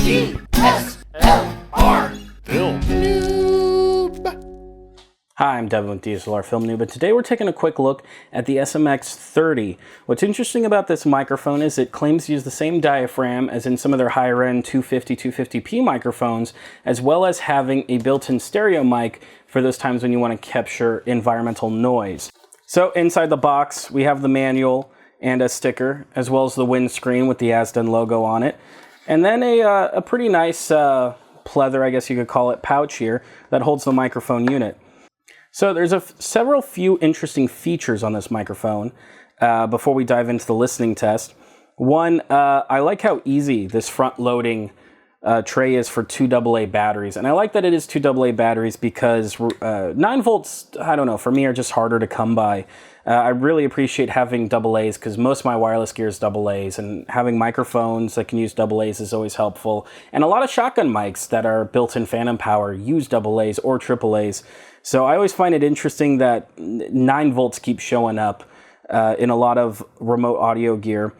DSLR Film Noob. Hi, I'm Devin with DSLR Film Noob, and today we're taking a quick look at the SMX-30. What's interesting about this microphone is it claims to use the same diaphragm as in some of their higher-end 250, 250p microphones, as well as having a built-in stereo mic for those times when you want to capture environmental noise. So inside the box, we have the manual and a sticker, as well as the windscreen with the Azden logo on it. And then a pretty nice pleather, I guess you could call it, pouch here that holds the microphone unit. So there's several few interesting features on this microphone before we dive into the listening test. One, I like how easy this front-loading tray is for 2 AA batteries. And I like that it is 2 AA batteries because 9 volts, I don't know, for me are just harder to come by. I really appreciate having AA's because most of my wireless gear is AA's, and having microphones that can use AA's is always helpful. And a lot of shotgun mics that are built-in phantom power use AA's or AAA's. So I always find it interesting that 9 volts keep showing up in a lot of remote audio gear.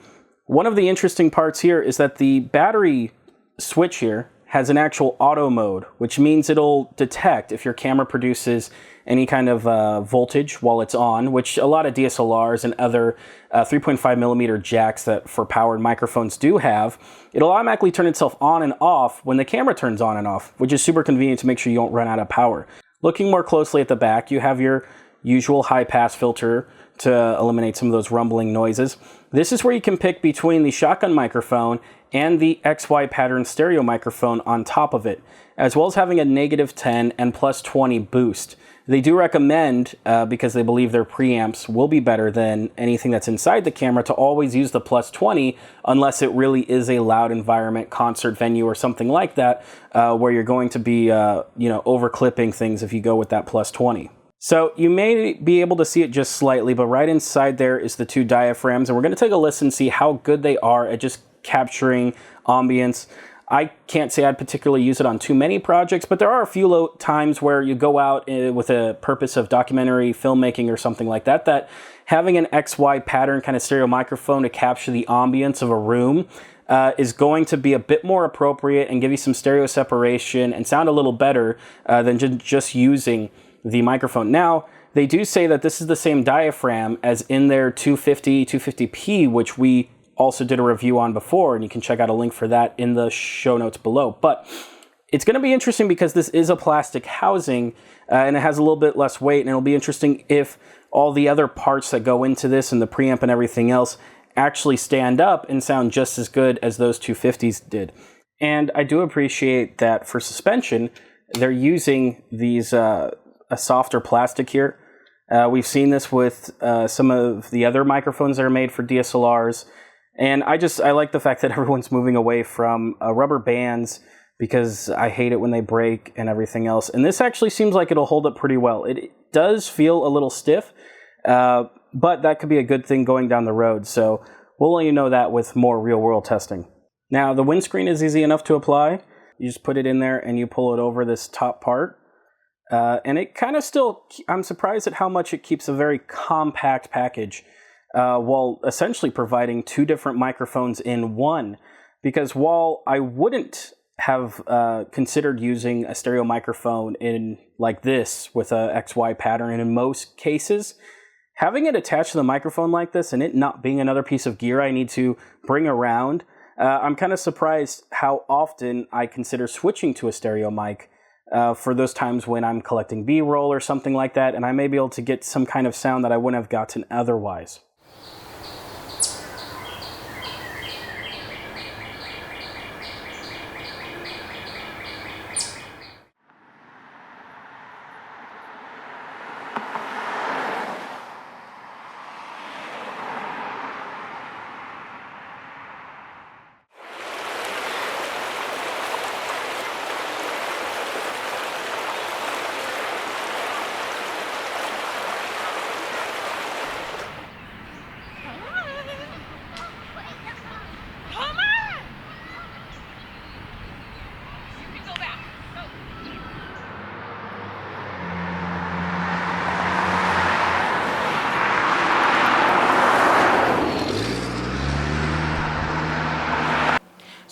One of the interesting parts here is that the battery switch here has an actual auto mode, which means it'll detect if your camera produces any kind of voltage while it's on, which a lot of DSLRs and other 3.5mm jacks that for powered microphones do have. It'll automatically turn itself on and off when the camera turns on and off, which is super convenient to make sure you don't run out of power. Looking more closely at the back, you have your usual high-pass filter to eliminate some of those rumbling noises. This is where you can pick between the shotgun microphone and the XY pattern stereo microphone on top of it, as well as having a -10 and +20 boost. They do recommend, because they believe their preamps will be better than anything that's inside the camera, to always use the +20 unless it really is a loud environment, concert venue or something like that, where you're going to be over clipping things if you go with that +20. So you may be able to see it just slightly, but right inside there is the 2 diaphragms, and we're going to take a listen and see how good they are at just capturing ambience. I can't say I'd particularly use it on too many projects, but there are a few times where you go out with a purpose of documentary filmmaking or something like that, that having an XY pattern kind of stereo microphone to capture the ambience of a room is going to be a bit more appropriate and give you some stereo separation and sound a little better than just using the microphone. Now, they do say that this is the same diaphragm as in their 250, 250p, which we also did a review on before, and you can check out a link for that in the show notes below. But it's going to be interesting because this is a plastic housing and it has a little bit less weight, and it'll be interesting if all the other parts that go into this and the preamp and everything else actually stand up and sound just as good as those 250s did. And I do appreciate that for suspension, they're using these a softer plastic here. We've seen this with some of the other microphones that are made for DSLRs. And I like the fact that everyone's moving away from rubber bands because I hate it when they break and everything else. And this actually seems like it'll hold up pretty well. It does feel a little stiff, but that could be a good thing going down the road. So we'll let you know that with more real-world testing. Now, the windscreen is easy enough to apply. You just put it in there and you pull it over this top part. And it kind of still, I'm surprised at how much it keeps a very compact package while essentially providing 2 different microphones in one. Because while I wouldn't have considered using a stereo microphone in like this with a XY pattern in most cases, having it attached to the microphone like this and it not being another piece of gear I need to bring around, I'm kind of surprised how often I consider switching to a stereo mic for those times when I'm collecting B-roll or something like that, and I may be able to get some kind of sound that I wouldn't have gotten otherwise.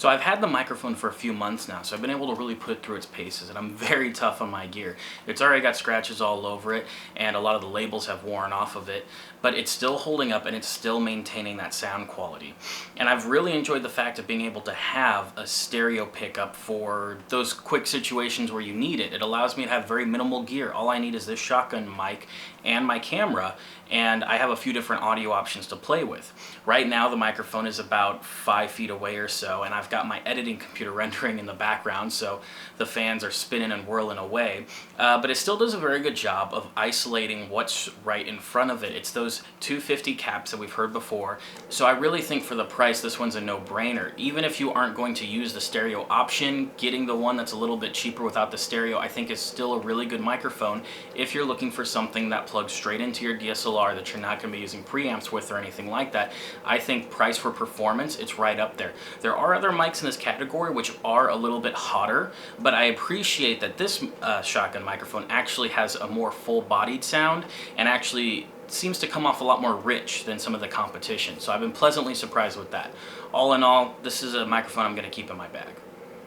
So I've had the microphone for a few months now, so I've been able to really put it through its paces, and I'm very tough on my gear. It's already got scratches all over it, and a lot of the labels have worn off of it, but it's still holding up and it's still maintaining that sound quality. And I've really enjoyed the fact of being able to have a stereo pickup for those quick situations where you need it. It allows me to have very minimal gear. All I need is this shotgun mic and my camera, and I have a few different audio options to play with. Right now the microphone is about 5 feet away or so, and I've got my editing computer rendering in the background, so the fans are spinning and whirling away. But it still does a very good job of isolating what's right in front of it. It's those 250 caps that we've heard before, so I really think for the price this one's a no-brainer. Even if you aren't going to use the stereo option, getting the one that's a little bit cheaper without the stereo I think is still a really good microphone if you're looking for something that plugs straight into your DSLR that you're not going to be using preamps with or anything like that. I think price for performance, it's right up there. There are other mics in this category which are a little bit hotter, but I appreciate that this shotgun microphone actually has a more full-bodied sound and actually seems to come off a lot more rich than some of the competition. So I've been pleasantly surprised with that. All in all, this is a microphone I'm going to keep in my bag.